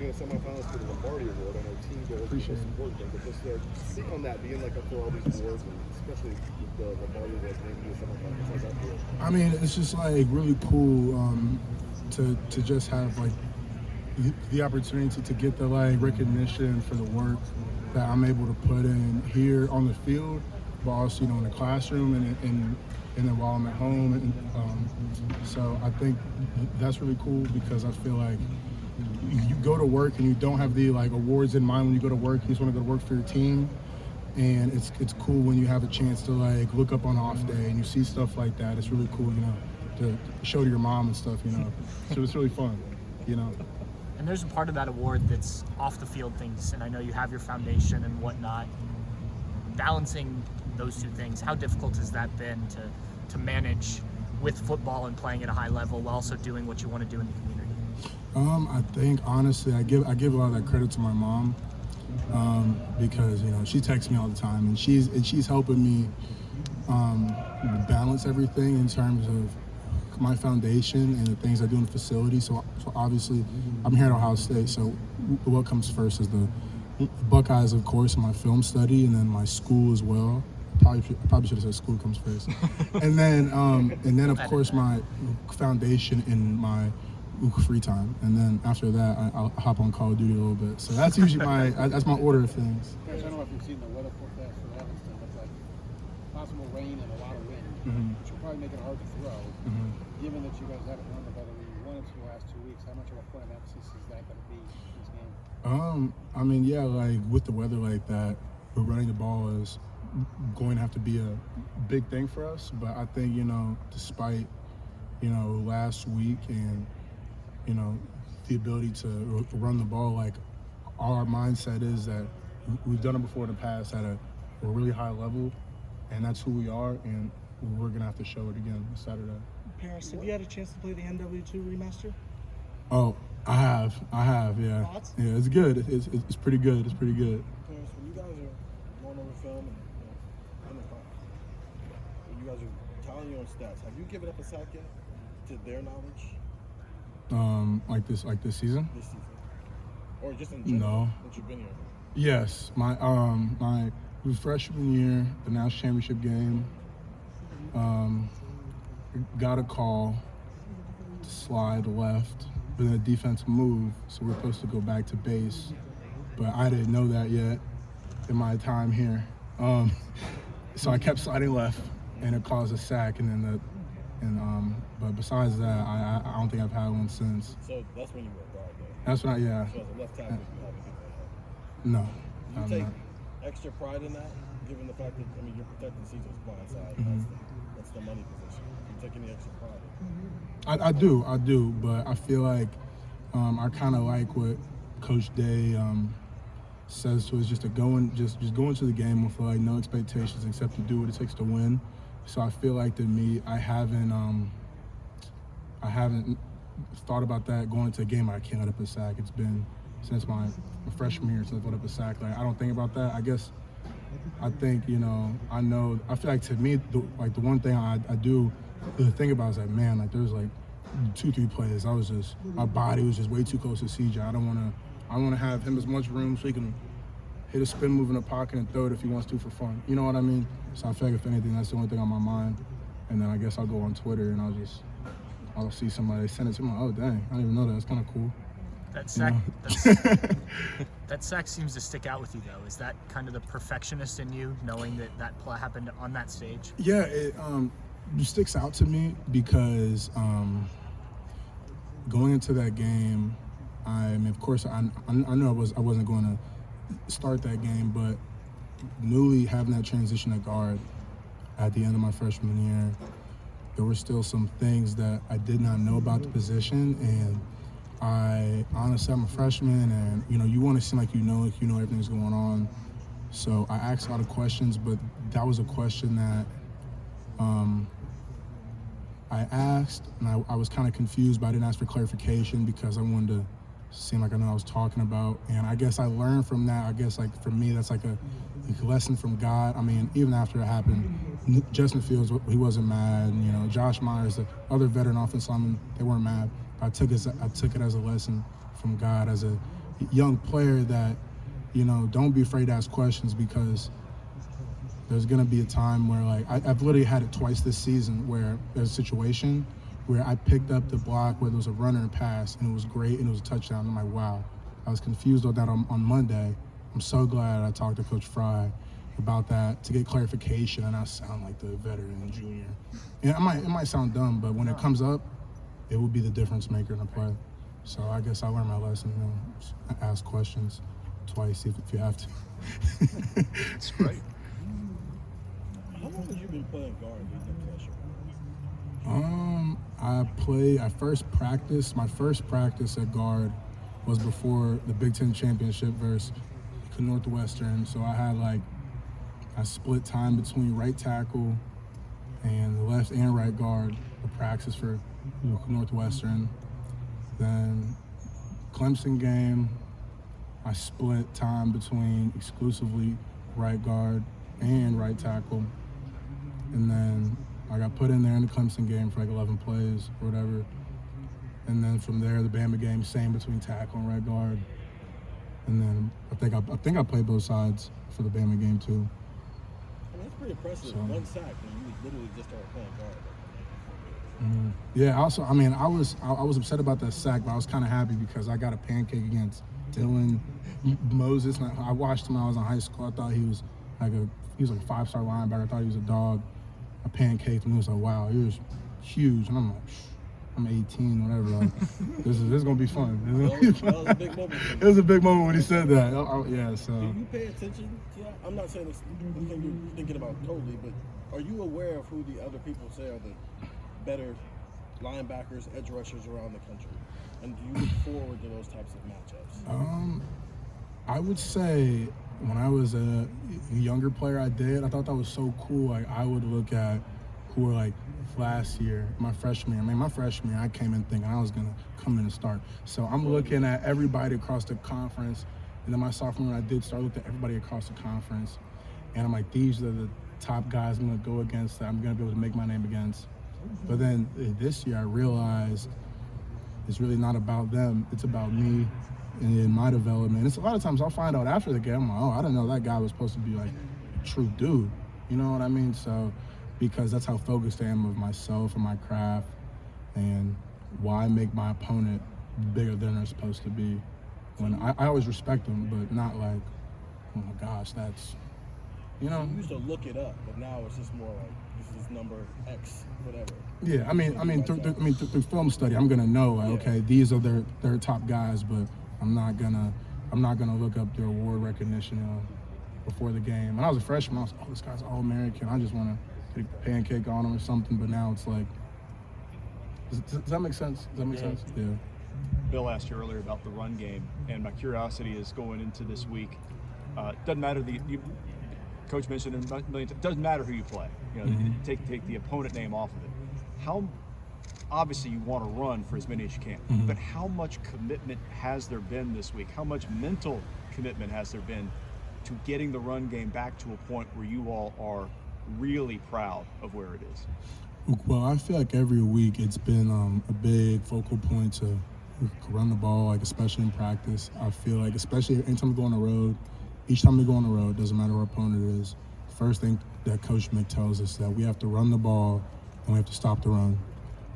being a semifinalist for the Lombardi Award. I know team goals are the most important thing, but just speak on that, being like up for all these awards, and especially with the Lombardi Award, maybe a semifinalist. How's that feel? I mean, it's just like really cool to just have like the opportunity to get the like recognition for the work that I'm able to put in here on the field, but also in the classroom and then while I'm at home. And so I think that's really cool because I feel like you go to work and you don't have the like awards in mind when you go to work. You just want to go to work for your team, and it's cool when you have a chance to like look up on an off day and you see stuff like that. It's really cool, to show to your mom and stuff, So it's really fun. And there's a part of that award that's off the field things, and I know you have your foundation and whatnot. Balancing those two things, how difficult has that been to manage with football and playing at a high level while also doing what you want to do in the community? I think honestly, I give a lot of that credit to my mom because she texts me all the time and she's helping me balance everything in terms of my foundation and the things I do in the facility. So obviously, I'm here at Ohio State. So what comes first is the Buckeyes, of course, and my film study, and then my school as well. Probably should have said school comes first, and then of course my foundation and my free time, and then after that I'll hop on Call of Duty a little bit. So that's usually that's my order of things. I don't know if you've seen the weather forecast for Evanston. It's like possible rain and a lot of wind, which will probably make it hard to throw. Given that you guys haven't run the better than you wanted to the last 2 weeks, how much of a point of emphasis is that going to be in this game? I mean, yeah, like with the weather like that, running the ball is going to have to be a big thing for us. But I think, despite, last week and, the ability to run the ball, like our mindset is that we've done it before in the past at a really high level, and that's who we are, and we're going to have to show it again Saturday. Paris, have you had a chance to play the NW2 remaster? Oh, I have, yeah. Thoughts? Yeah, it's good. It's pretty good. It's pretty good. Parents, when you guys are going over film and when you guys are tallying your own stats, have you given up a sack yet to their knowledge? Like this season? This season, or just in general? No. Since you've been here. Yes, my freshman year, the national championship game, got a call to slide left with a defensive move, so we're supposed to go back to base, but I didn't know that yet in my time here. So I kept sliding left, and it caused a sack, and then but besides that, I don't think I've had one since. So that's when you were a guard, though. That's when So as a left tackle, you haven't given that up. No. Do you I'm take not. extra pride in that, given the fact that you're protecting Caesar's blind side? That's the money position. Do you take any extra pride? I do, but I feel like I kind of like what Coach Day says to us, just to go into the game with like no expectations except to do what it takes to win. So I feel like to me, I haven't thought about that going into a game. I can't let up a sack. It's been since my freshman year since I let up a sack. Like I don't think about that. I think I feel like to me the one thing I do think about is like, man, like there's like 2-3 plays my body was just way too close to CJ. I want to have him as much room so he can hit a spin move in the pocket and throw it if he wants to for fun. You know what I mean? So I feel like if anything, that's the only thing on my mind. And then I guess I'll go on Twitter and I'll see somebody send it to me. Oh dang, I didn't even know that. It's kind of cool. That sack, that sack seems to stick out with you, though. Is that kind of the perfectionist in you, knowing that play happened on that stage? Yeah, it sticks out to me because going into that game, I mean, of course, I knew I wasn't going to start that game, but newly having that transition at guard at the end of my freshman year, there were still some things that I did not know about the position, and I honestly, I'm a freshman, and you want to seem like you know everything's going on. So I asked a lot of questions, but that was a question that I asked, and I was kind of confused, but I didn't ask for clarification because I wanted to seem like I know what I was talking about. And I guess I learned from that. I guess like for me, that's like a lesson from God. I mean, even after it happened, Justin Fields, he wasn't mad. Josh Myers, the other veteran offensive lineman, they weren't mad. I took it as a lesson from God, as a young player that, don't be afraid to ask questions, because there's going to be a time where, like, I've literally had it twice this season where there's a situation where I picked up the block where there was a runner and pass, and it was great, and it was a touchdown. I'm like, wow. I was confused about that on Monday. I'm so glad I talked to Coach Fry about that to get clarification, and I sound like the veteran junior. And it might sound dumb, but when it comes up, it will be the difference maker in the play. So I guess I learned my lesson. Just ask questions twice if you have to. It's great. How long have you been playing guard leading the pressure? My first practice at guard was before the Big Ten championship versus Northwestern. So I split time between right tackle and left and right guard for practice for Northwestern. Then Clemson game, I split time between exclusively right guard and right tackle. And then I got put in there in the Clemson game for like 11 plays or whatever. And then from there, the Bama game, same between tackle and right guard. And then I think I played both sides for the Bama game too. I mean, that's pretty impressive. So, One sack when you literally just started playing guard. Yeah. Also, I mean, I was upset about that sack, but I was kind of happy because I got a pancake against Dylan Moses. And I watched him when I was in high school. I thought he was like a 5-star linebacker. I thought he was a dog. I pancaked him. He was like, wow, he was huge. And I'm like, I'm 18, whatever. Like, this is gonna be fun. That was a big moment. It was a big moment when he said that. Yeah. So. Do you pay attention to that? I'm not saying it's the thing you're thinking about totally, but are you aware of who the other people say are the better linebackers, edge rushers around the country? And do you look forward to those types of matchups? I would say when I was a younger player, I thought that was so cool. Like, I would look at who were like last year, my freshman year, I came in thinking I was gonna come in and start. So I'm looking at everybody across the conference, and then my sophomore year, I did start looking at everybody across the conference, and I'm like, these are the top guys I'm gonna go against that I'm gonna be able to make my name against. But then this year I realized it's really not about them, it's about me and in my development. It's a lot of times I'll find out after the game, I'm like, oh, I didn't know that guy was supposed to be like a true dude. You know what I mean? So, because that's how focused I am of myself and my craft, and why make my opponent bigger than they're supposed to be. When I always respect them, but not like, oh my gosh, that's, you know. You used to look it up, but now it's just more like, this is number X, whatever. Yeah, I mean, through film study, I'm gonna know, like, okay, these are their top guys, but I'm not gonna look up their award recognition before the game. When I was a freshman, I was, oh, this guy's All-American. I just want to get a pancake on him or something. But now it's like, does that make sense? Yeah. Bill asked you earlier about the run game, and my curiosity is going into this week. Doesn't matter Coach mentioned it a million times. Doesn't matter who you play. You know, take the opponent name off of it. How obviously you want to run for as many as you can, but how much commitment has there been this week? How much mental commitment has there been to getting the run game back to a point where you all are really proud of where it is? Well, I feel like every week it's been a big focal point to run the ball, like especially in practice. I feel like, especially anytime we go on the road, each time we go on the road, doesn't matter who our opponent is, the first thing that Coach Mick tells us that we have to run the ball and we have to stop the run.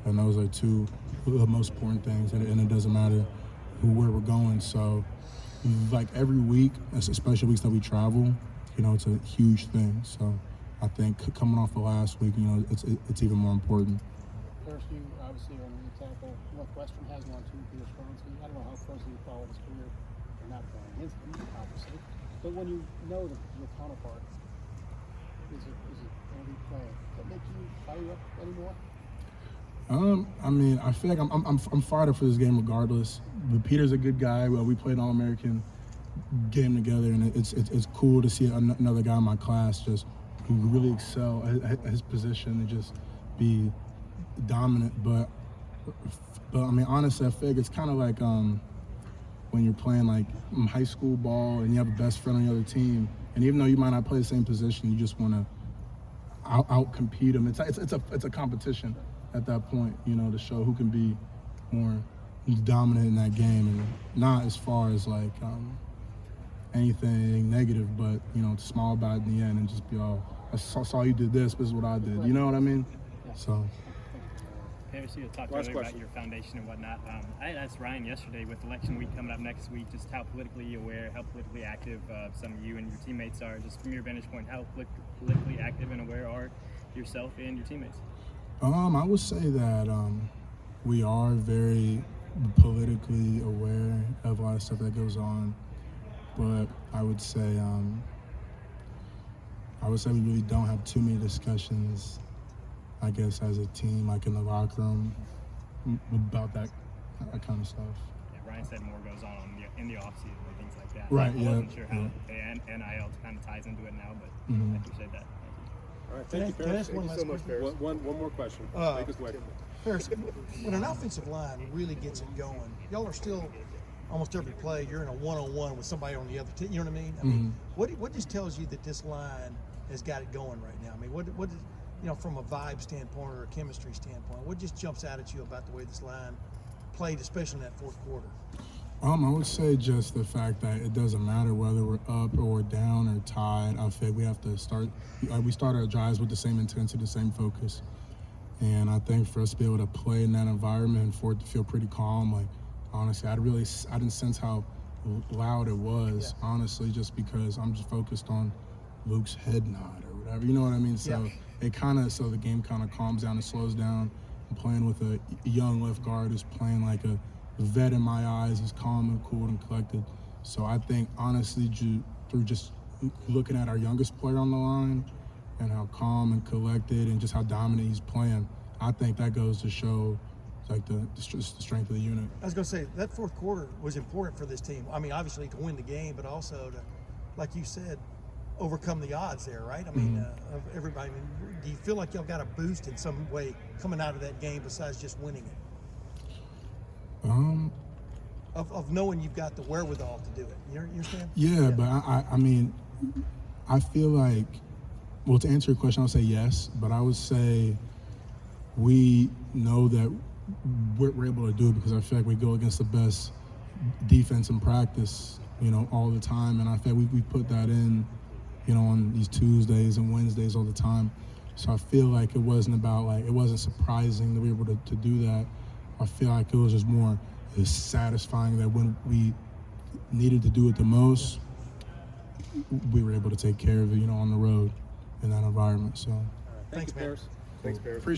And those are two of the most important things, and it doesn't matter where we're going. So, like every week, especially weeks that we travel, you know, it's a huge thing. So, I think coming off the last week, you know, it's even more important. First, you obviously are on the tackle. Northwestern has one too, Peter Swansea. I don't know how closely you follow his career. You're not going against him, obviously. But when you know your counterpart is going to be playing, does that make you fire up anymore? I mean, I feel like I'm fired up for this game regardless. But Peter's a good guy. Well, we played an All-American game together, and it's cool to see another guy in my class just who really excel at his position and just be dominant. But I mean, honestly, I feel like it's kind of like when you're playing like high school ball and you have a best friend on the other team, and even though you might not play the same position, you just want to out compete them. It's a competition at that point, you know, to show who can be more dominant in that game, and not as far as like anything negative, but smile about it in the end and just be I saw you did this is what I did. You know what I mean? So. Paris, you talked Last earlier question. about your foundation and whatnot. I asked Ryan yesterday, with election week coming up next week, just how politically aware, how politically active some of you and your teammates are. Just from your vantage point, how politically active and aware are yourself and your teammates? I would say that we are very politically aware of a lot of stuff that goes on, but I would say we really don't have too many discussions, I guess, as a team, like in the locker room, about that kind of stuff. Yeah, Ryan said more goes on in the offseason and things like that. Right, I yeah. wasn't sure how NIL kind of ties into it now, but I appreciate that. All right, thank you, Can I Paris. ask one Thank you last so much, question? Paris. One more question. Make us quick. Paris, when an offensive line really gets it going, y'all are still almost every play you're in a one-on-one with somebody on the other team. You know what I mean? I mean, what just tells you that this line has got it going right now? I mean, what from a vibe standpoint or a chemistry standpoint, what just jumps out at you about the way this line played, especially in that fourth quarter? I would say just the fact that it doesn't matter whether we're up or we're down or tied. I think we have to start. We start our drives with the same intensity, the same focus, and I think for us to be able to play in that environment and for it to feel pretty calm, like honestly, I didn't sense how loud it was. Yeah. Honestly, just because I'm just focused on Luke's head nod or whatever. You know what I mean? So Yeah. the game kind of calms down and slows down. I'm playing with a young left guard who's playing like a vet in my eyes. He's calm and cool and collected. So I think honestly, through just looking at our youngest player on the line and how calm and collected and just how dominant he's playing, I think that goes to show like the strength of the unit. I was going to say that fourth quarter was important for this team. I mean, obviously to win the game, but also to, like you said, overcome the odds there, right? I mean, of everybody. I mean, do you feel like y'all got a boost in some way coming out of that game besides just winning it? Of knowing you've got the wherewithal to do it. You understand? Yeah, but I mean, I feel like, well, to answer your question, I'll say yes, but I would say we know that we're able to do it because I feel like we go against the best defense in practice, all the time, and I feel like we put that in, on these Tuesdays and Wednesdays all the time. So I feel like it wasn't surprising that we were able to do that. I feel like it was just more satisfying that when we needed to do it the most, we were able to take care of it, on the road in that environment. So, Thanks, Paris. Thanks, Paris. Appreciate